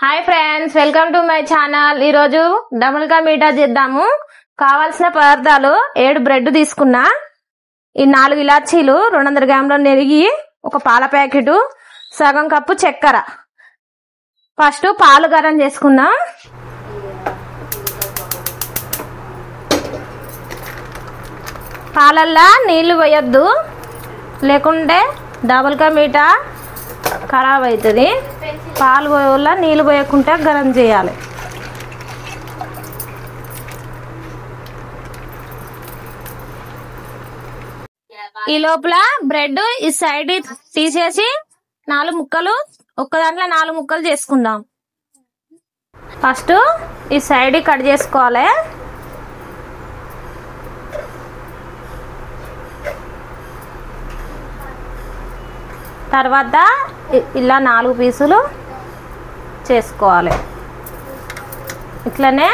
Hi friends, welcome to my channel. ఈరోజు double ka meetha చేద్దాము. కావాల్సిన పదార్థాలు 7 బ్రెడ్ తీసుకున్నా, ఈ 4 ఇలాచీలు, 200 గ్రాముల నెయ్యి, ఒక పాల ప్యాకెట్, సగం కప్పు చక్కెర. ఫస్ట్ పాలు గరం చేసుకుందాం. పాలల్లా నీళ్లు పోయొద్దు, లేకుంటే డబుల్ కా మీఠా ఖరాబ్ అవుతుంది. పాలు పోయలా నీళ్ళు పోయకుండా గరం చేయాలి. ఈ లోపల బ్రెడ్ ఈ సైడ్ తీసేసి 4 ముక్కలు, ఒక్క దాంట్లో 4 ముక్కలు చేసుకుందాం. ఫస్ట్ ఈ సైడ్ కట్ చేసుకోవాలి. తర్వాత ఇలా 4 పీసులు చేసుకోవాలి. ఇట్లనే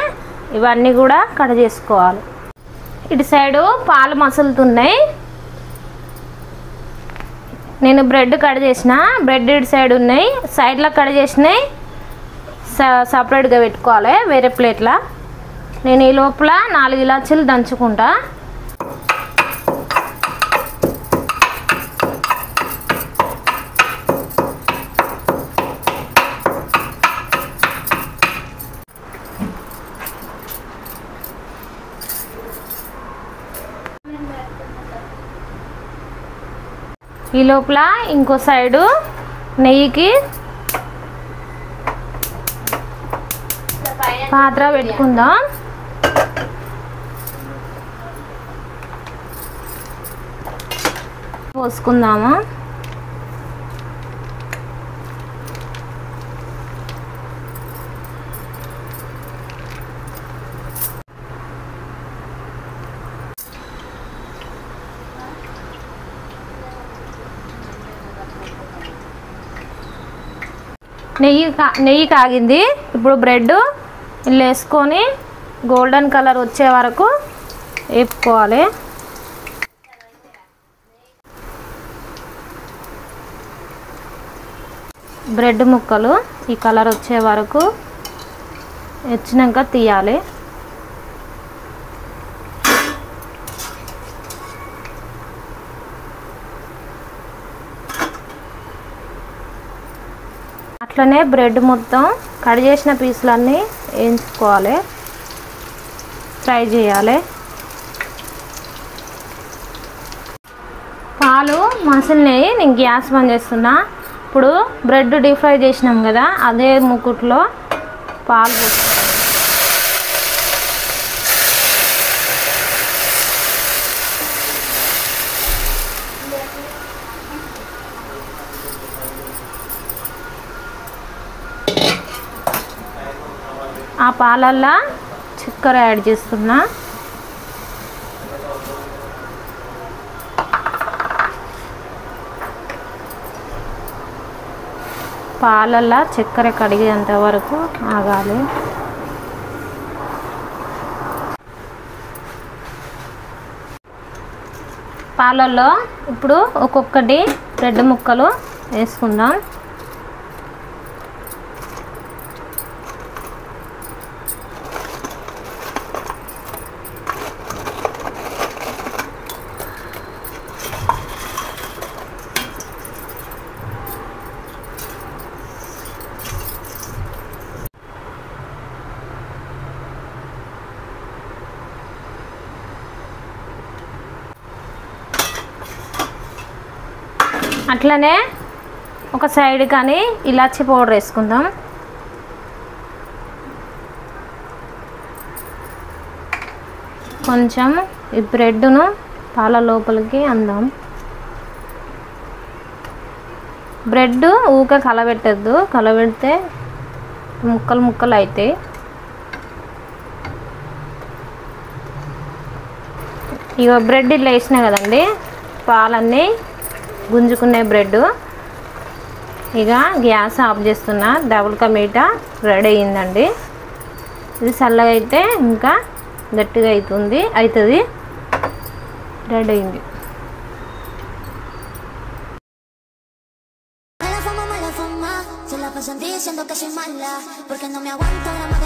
ఇవన్నీ కూడా కట్ చేసుకోవాలి. ఇటు సైడు పాలు మసులుతున్నాయి. నేను బ్రెడ్ కట్ చేసిన, బ్రెడ్ ఇటు సైడ్ ఉన్నాయి, సైడ్లో కట్ చేసినాయి సపరేట్గా పెట్టుకోవాలి వేరే ప్లేట్లో. నేను ఈ లోపల 4 ఇలాచీలు దంచుకుంటా. ఈ లోపల ఇంకో సైడు నెయ్యికి పాత్ర పెట్టుకుందాం. పోసుకుందాము. నెయ్యి కాగింది. ఇప్పుడు బ్రెడ్ ఇలా వేసుకొని గోల్డెన్ కలర్ వచ్చే వరకు వేపుకోవాలి. బ్రెడ్ ముక్కలు ఈ కలర్ వచ్చే వరకు వచ్చినాక తీయాలి. అట్లనే బ్రెడ్ మొత్తం కట్ చేసిన పీసులన్నీ వేయించుకోవాలి, ఫ్రై చేయాలి. పాలు మసిలినాయి, నేను గ్యాస్ బంద్ చేస్తున్నా. ఇప్పుడు బ్రెడ్ డీప్ ఫ్రై చేసినాం కదా, అదే ముకుట్లో పాలు పోసుకోవాలి. ఆ పాలల్లో చక్కెర యాడ్ చేస్తున్నా. పాలల్లో చక్కెర కడిగేంత వరకు ఆగాలి. పాలల్లో ఇప్పుడు ఒక్కొక్కటి బ్రెడ్ ముక్కలు వేసుకుందాం. అట్లనే ఒక సైడ్ కానీ ఇలాచీ పౌడర్ వేసుకుందాం. కొంచెం ఈ బ్రెడ్ను పాల లోపలికి అందాం. బ్రెడ్ ఊకే కలబెట్టద్దు, కలబెడితే ముక్కలు ముక్కలు అవుతాయి. ఇక బ్రెడ్ ఇట్లా వేసినా కదండి, పాలన్నీ గుంజుకునే బ్రెడ్. ఇక గ్యాస్ ఆఫ్ చేస్తున్నా. డబుల్ కా మీఠా రెడీ అయ్యిందండి. ఇది చల్లగా అయితే ఇంకా గట్టిగా అవుతుంది. రెడీ అయింది. Se la pasan diciendo que soy mala, porque no me aguanto la